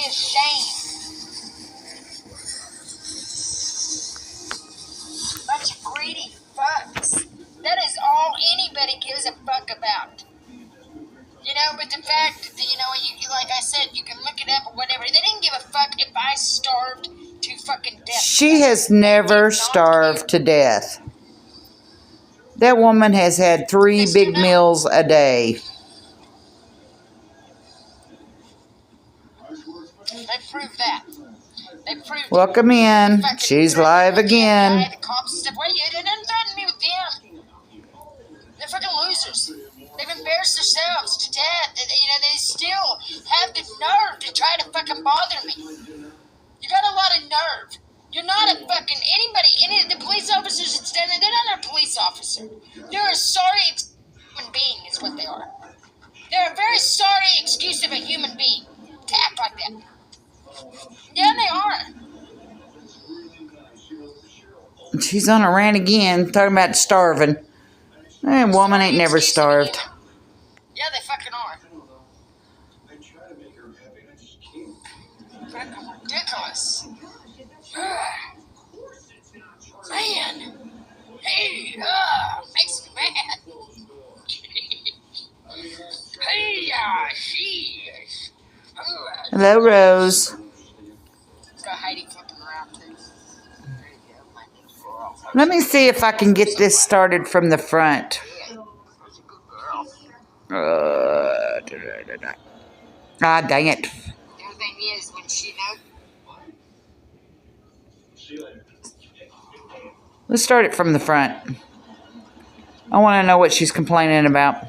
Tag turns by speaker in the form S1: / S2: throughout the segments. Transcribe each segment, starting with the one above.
S1: a shame. Bunch of greedy fucks. That is all anybody gives a fuck about. You know, but the fact that, you know, you like I said, you can look it up or whatever. They didn't give a fuck if I starved to fucking death.
S2: She has never starved to death. That woman has had 3 big meals a day.
S1: They proved that. They proved
S2: Welcome in. She's live again.
S1: The cops and stuff. Why you didn't threaten me with them? They're fucking losers. They've embarrassed themselves to death. You know, they still have the nerve to try to fucking bother me. You got a lot of nerve. You're not a fucking any of the police officers that's done it, they're not a police officer. They're a sorry human being is what they are. They're a very sorry excuse of a human being to act like that. Yeah, they are.
S2: She's on a rant again, talking about starving. That woman ain't never starved.
S1: Yeah, they fucking are. Fucking ridiculous. Man. Hey, makes me mad. Hey, she is.
S2: Hello, Rose.
S1: Got Heidi flipping around, too.
S2: Let me see if I can get this started from the front. Ah, dang it.
S1: The other thing is, when she knows.
S2: Let's start it from the front. I want to know what she's complaining about.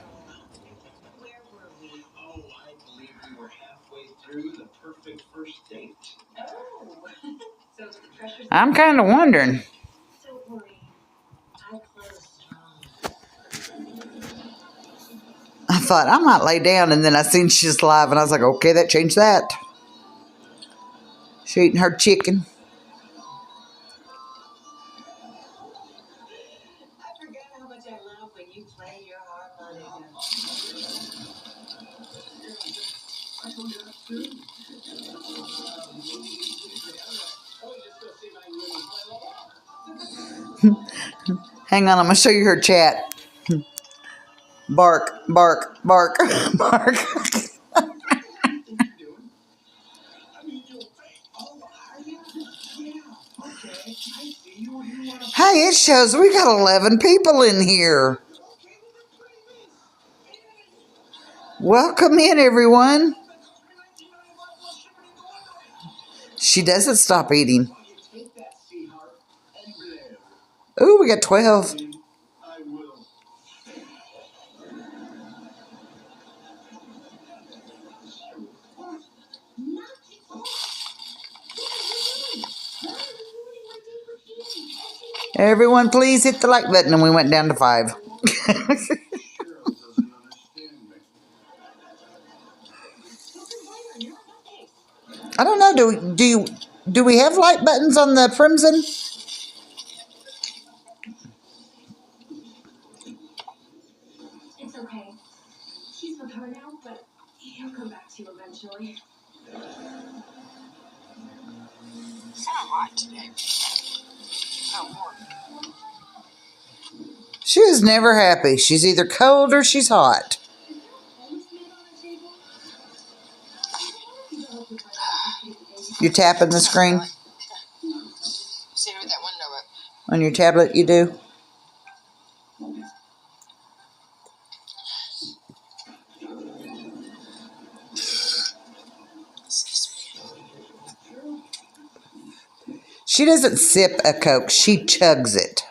S2: I'm kind of wondering. I thought I might lay down, and then I seen she's live, and I was like, okay, that changed that. She's eating her chicken. Hang on, I'm going to show you her chat. Bark, bark, bark, bark. Hey, it shows we got 11 people in here. Welcome in, everyone. She doesn't stop eating. Ooh, we got 12. Everyone, please hit the like button, and we went down to 5. I don't know. Do we have like buttons on the Crimson?
S3: It's okay. He's with her now, but he'll come back to you eventually.
S1: It's not hot today. Oh, Lord.
S2: She is never happy. She's either cold or she's hot. You tapping the screen?
S1: See with that window up.
S2: On your tablet, you do? She doesn't sip a Coke. She chugs it.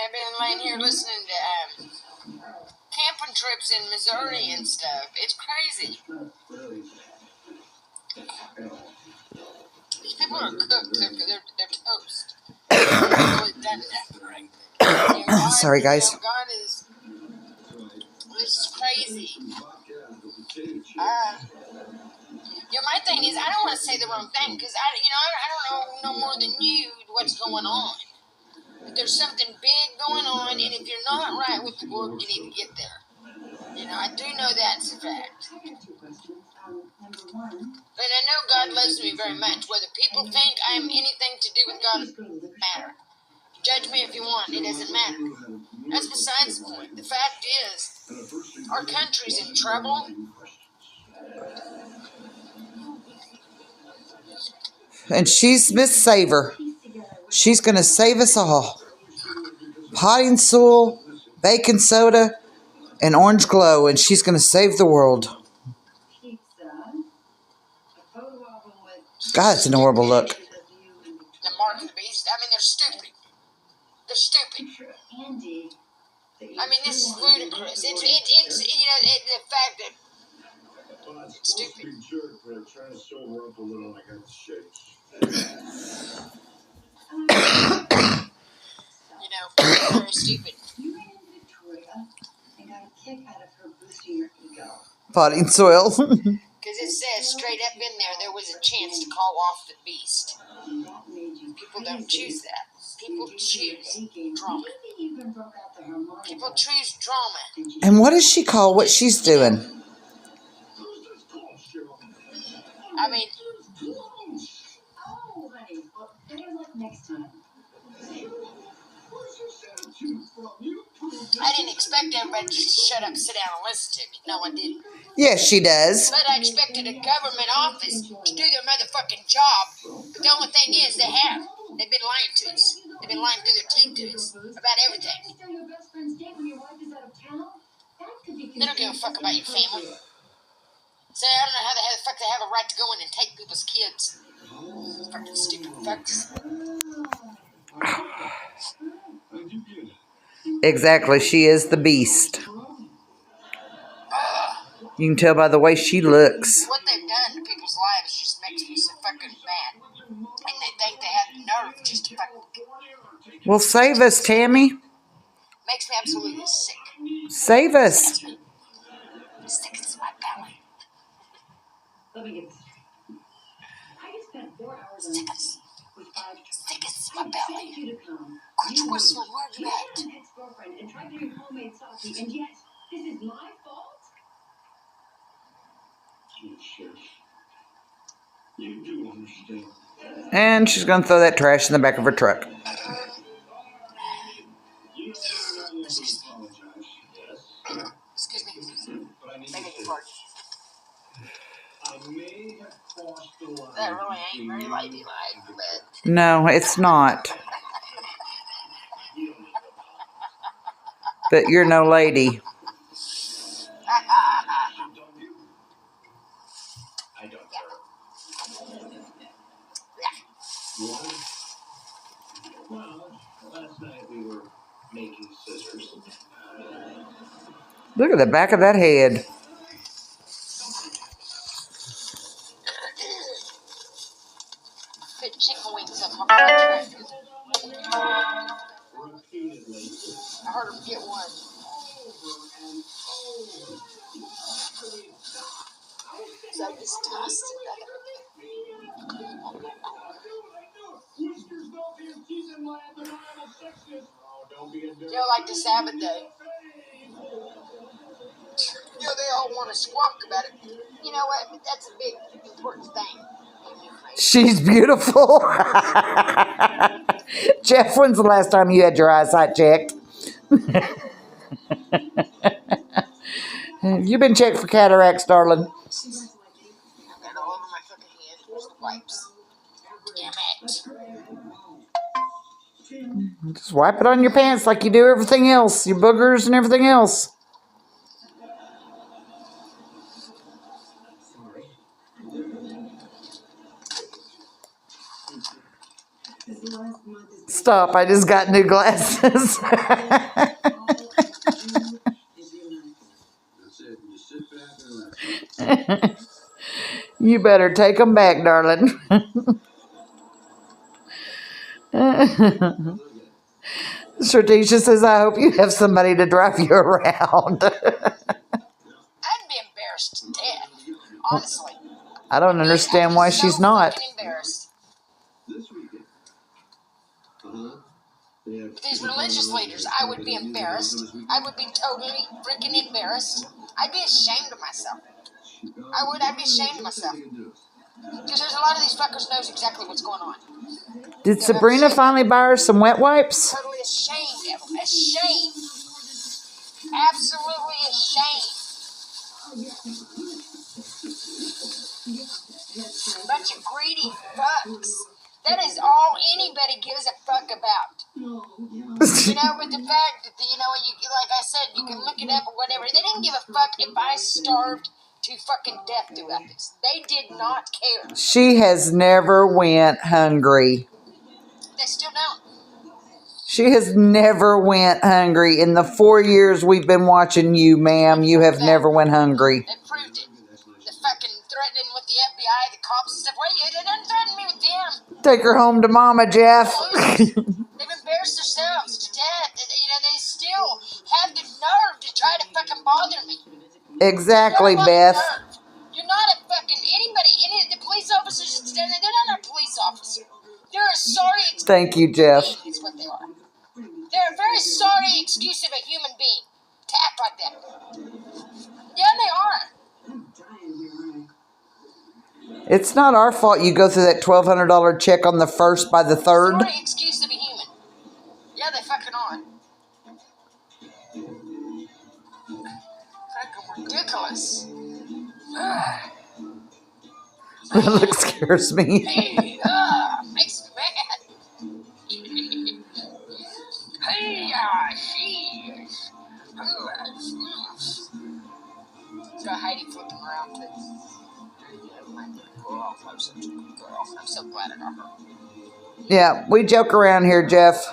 S1: I've been laying here listening to camping trips in Missouri and stuff. It's crazy. These people are cooked. They're toast. They've always done nothing right. You know, God,
S2: Sorry, guys.
S1: You know, God is. This is crazy. My thing is, I don't want to say the wrong thing because I don't know no more than you what's going on. But there's something big going on, and if you're not right with the Lord, you need to get there. You know, I do know that's a fact. But I know God loves me very much. Whether people think I'm anything to do with God doesn't matter. Judge me if you want. It doesn't matter. That's besides the point. The fact is, our country's in trouble.
S2: And she's Miss Saver. She's going to save us all. Potting soil, baking soda, and orange glow, and she's going to save the world. God, it's an horrible look.
S1: The mark of the beast. I mean, they're stupid. They're stupid. I mean, this is ludicrous. It's you know, the fact that it's stupid. You know, very stupid.
S2: Potting soil.
S1: Because it says straight up in there was a chance to call off the beast. People don't choose that. People choose drama. People choose drama.
S2: And what does she call what she's doing?
S1: I mean, I didn't expect everybody just to shut up, sit down, and listen to me. No, I didn't.
S2: Yes, she does.
S1: But I expected a government office to do their motherfucking job. But the only thing is, they have. They've been lying to us. They've been lying through their teeth to us about everything. They don't give a fuck about your family. So I don't know how the fuck they have a right to go in and take people's kids. Fucking stupid fucks.
S2: Exactly, she is the beast. You can tell by the way she looks.
S1: What they've done to people's lives just makes me so fucking mad. And they think they have the nerve just to fucking...
S2: Well, save us, Tammy.
S1: Makes me absolutely sick.
S2: Save us.
S1: Sick to my belly. Sick to my belly. Quit whistling, where you at?
S2: And she's going to throw that trash in the back of her truck.
S1: Excuse me. Beg your pardon. That really ain't very ladylike, but...
S2: No, it's not. But you're no lady. Look at the back of that head.
S1: Put chicken wings up my front tractor. I heard him get one. So I just tossed it. You know, like the Sabbath day. You know, they all want to squawk about it. You know what? But that's a big, important thing.
S2: She's beautiful. Jeff, when's the last time you had your eyesight checked? You've been checked for cataracts, darling.
S1: I've got all over my fucking head. Here's the wipes. Damn it.
S2: Just wipe it on your pants like you do everything else. Your boogers and everything else. Stop, I just got new glasses. You better take them back, darling. Strategia says, I hope you have somebody to drive you around.
S1: I'd be embarrassed to death, honestly.
S2: I don't understand why she's not.
S1: Fucking embarrassed. But religious leaders, I would be embarrassed. I would be totally freaking embarrassed. I'd be ashamed of myself. I'd be ashamed of myself. Because there's a lot of these fuckers knows exactly what's going on.
S2: Did Sabrina finally buy her some wet wipes?
S1: Totally ashamed of them. Ashamed. Absolutely ashamed. Bunch of greedy fucks. That is all anybody gives a fuck about. You know, but the fact that, you know, like I said, you can look it up or whatever. They didn't give a fuck if I starved to fucking death throughout this. They did not care.
S2: She has never went hungry.
S1: They still don't.
S2: She has never went hungry. In the 4 years we've been watching you, ma'am, you have never went hungry.
S1: They proved it. The fucking threatening with the FBI, the cops and stuff. Well, you didn't threaten me with them.
S2: Take her home to Mama, Jeff.
S1: They've embarrassed themselves to death. You know, they still have the nerve to try to fucking bother me.
S2: Exactly, Beth.
S1: You're not a fucking anybody. Any of the police officers that stand there, they're not a police officer. They're a sorry excuse.
S2: Thank you, Jeff.
S1: Is what they are. They're a very sorry excuse of a human being to act like that. Yeah, they are.
S2: It's not our fault you go through that $1,200 check on the 1st by the 3rd.
S1: Sorry excuse of a human. Yeah, they fucking are. Fucking ridiculous.
S2: That look scares me.
S1: Hey, makes me mad. Hey, sheesh. So Heidi flipping around too. I'm so glad I got her.
S2: Yeah, we joke around here, Jeff.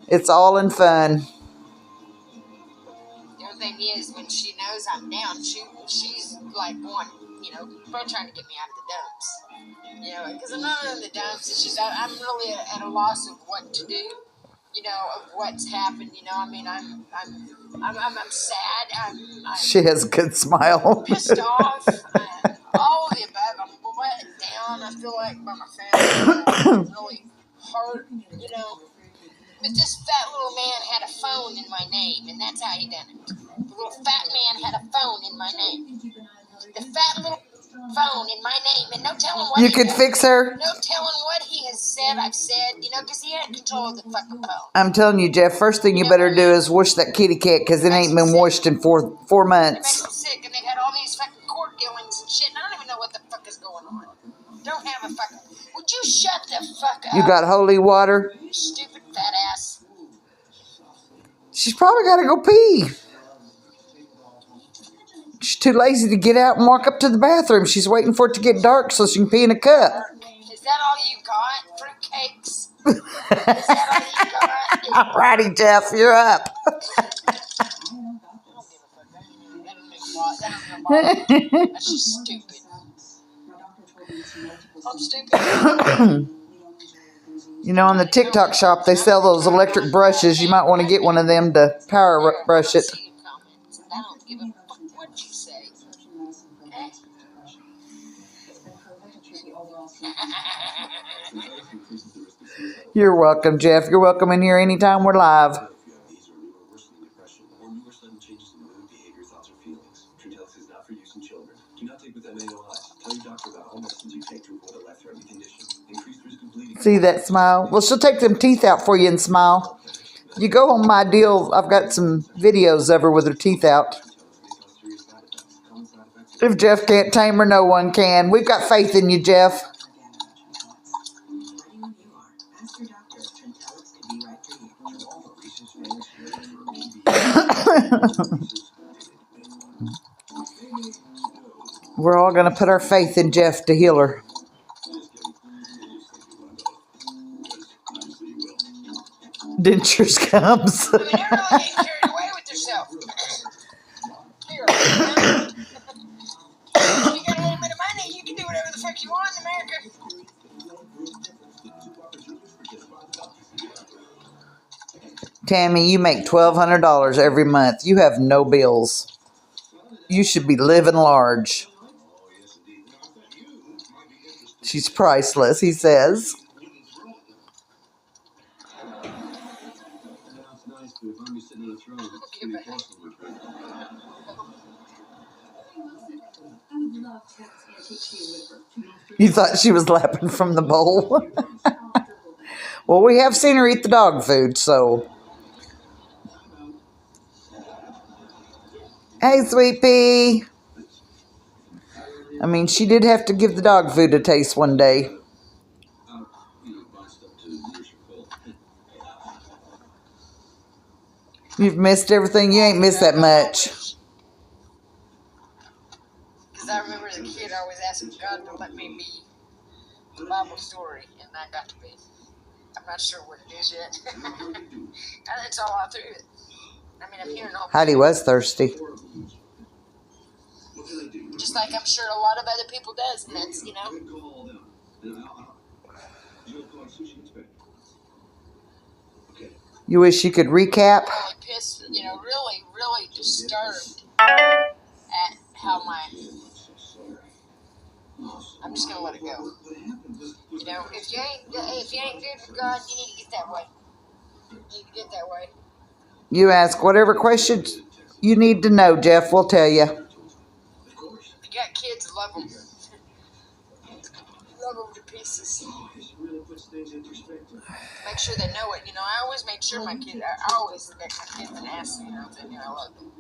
S2: It's all in fun.
S1: The other thing is, when she knows I'm down, she's like going, you know, probably trying to get me out of the dumps. You know, because I'm not in the dumps. It's just I'm really at a loss of what to do. You know, of what's happened. You know, I mean, I'm sad.
S2: She has a good smile.
S1: Pissed off. All of the above. I'm let down. I feel like by my family. I'm really hurt. You know. But this fat little man had a phone in my name, and that's how he done it. The little fat man had a phone in my name. The fat little phone in my name, and no telling what
S2: You could fix her?
S1: No telling what he has said, I've said, you know, because he had control of the fucking phone.
S2: I'm telling you, Jeff, first thing you better do is wash that kitty cat, because it ain't been washed in four
S1: It makes
S2: months.
S1: them sick, and they've had all these fucking court dealings and shit, and I don't even know what the fuck is going on. Don't have a fucking... Would you shut the fuck up?
S2: You got holy water?
S1: You stupid fat ass.
S2: She's probably got to go pee. She's too lazy to get out and walk up to the bathroom. She's waiting for it to get dark so she can pee in a cup.
S1: Is that all you got? Fruitcakes? Is that all you got?
S2: Alrighty, Jeff, you're up.
S1: That's just stupid. I'm stupid.
S2: You know, in the TikTok shop, they sell those electric brushes. You might want to get one of them to power brush it.
S1: I don't give a fuck what you say. Okay?
S2: You're welcome, Jeff. You're welcome in here anytime we're live. See that smile? Well, she'll take them teeth out for you and smile. You go on my deal. I've got some videos of her with her teeth out. If Jeff can't tame her, no one can. We've got faith in you, Jeff. We're all going to put our faith in Jeff to heal her. Dentures comes.
S1: I mean, they're really getting carried away with themselves. Here, you got a little bit of money, you can do whatever the fuck you want in America.
S2: Tammy, you make $1,200 every month. You have no bills. You should be living large. She's priceless, he says.
S1: Okay, bye.
S3: I would love to antique tea with her.
S2: You thought she was lapping from the bowl? Well, we have seen her eat the dog food, so. Hey, Sweet Pea. I mean, she did have to give the dog food a taste one day. You've missed everything. You ain't missed that much.
S1: Because I remember as a kid, I always asking God to let me be the Bible story, and I got to be. I'm not sure what it is yet. And it's all out through it. I mean, I'm hearing all.
S2: Heidi was thirsty.
S1: Just like I'm sure a lot of other people does, and that's, you know.
S2: You wish you could recap?
S1: Really pissed, you know, really, really disturbed at how I'm just gonna let it go. You know, if you ain't good with God, you need to get that way. You need to get that way.
S2: You ask whatever questions you need to know, Jeff. We'll tell you.
S1: If you got kids, love them. Love them to pieces. Make sure they know it. You know, I always made sure my kids. I always let my kids and ask, you know, I love them.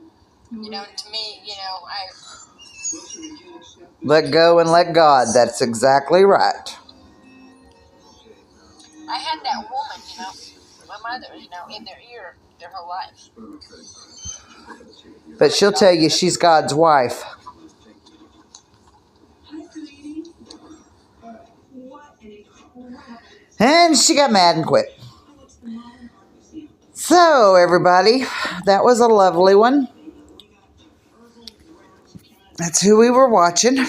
S1: You know, and to me, you know,
S2: Let go and let God. That's exactly right.
S1: I had that woman, you know, my mother, you know, in their ear their whole life.
S2: But she'll tell you she's God's wife. And she got mad and quit. So, everybody, that was a lovely one. That's who we were watching.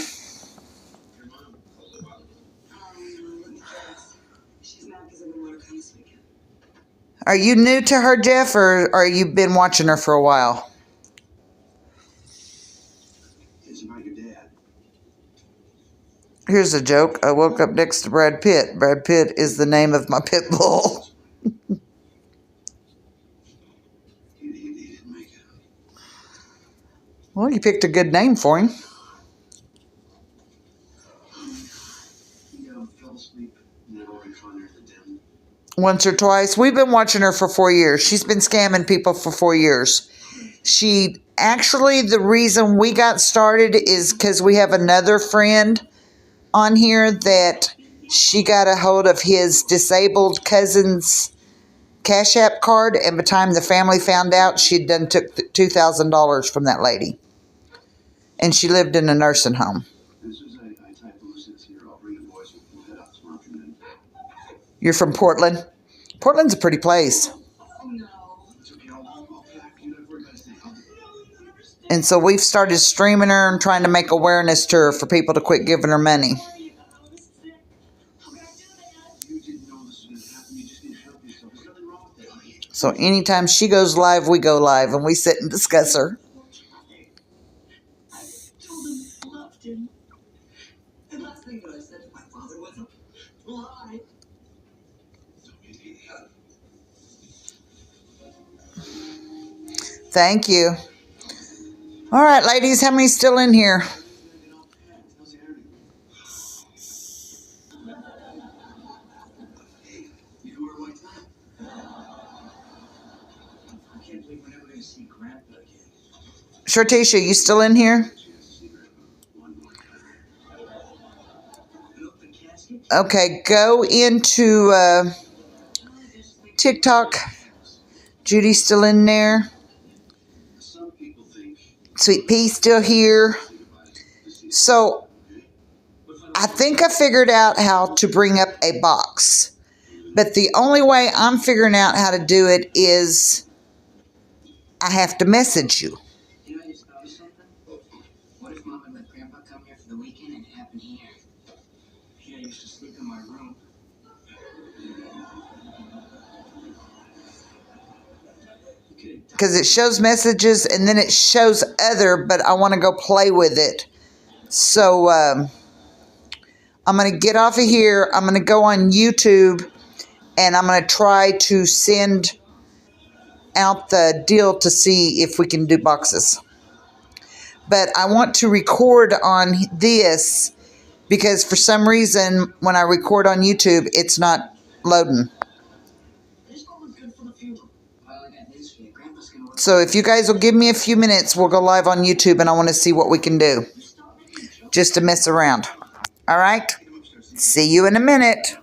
S2: Are you new to her, Jeff, or you been watching her for a while? Here's a joke. I woke up next to Brad Pitt. Brad Pitt is the name of my pit bull. Well, you picked a good name for him. Once or twice. We've been watching her for 4 years. She's been scamming people for 4 years. The reason we got started is because we have another friend on here that she got a hold of his disabled cousin's Cash App card, and by the time the family found out, she'd done took $2,000 from that lady. And she lived in a nursing home. You're from Portland? Portland's a pretty place. And so we've started streaming her and trying to make awareness to her for people to quit giving her money. So anytime she goes live, we go live and we sit and discuss her. Thank you. All right, ladies, how many's still in here? Shortisha, you still in here? Okay, go into TikTok. Judy's still in there. Sweet Pea's still here. So I think I figured out how to bring up a box. But the only way I'm figuring out how to do it is I have to message you.
S4: You know, I just thought of something. What if Mom and let Grandpa come here for the weekend and it happened here? He used to sleep in my room.
S2: Because it shows messages and then it shows other, but I want to go play with it. So I'm going to get off of here. I'm going to go on YouTube and I'm going to try to send out the deal to see if we can do boxes. But I want to record on this because for some reason when I record on YouTube, it's not loading. So if you guys will give me a few minutes, we'll go live on YouTube and I want to see what we can do just to mess around. All right? See you in a minute.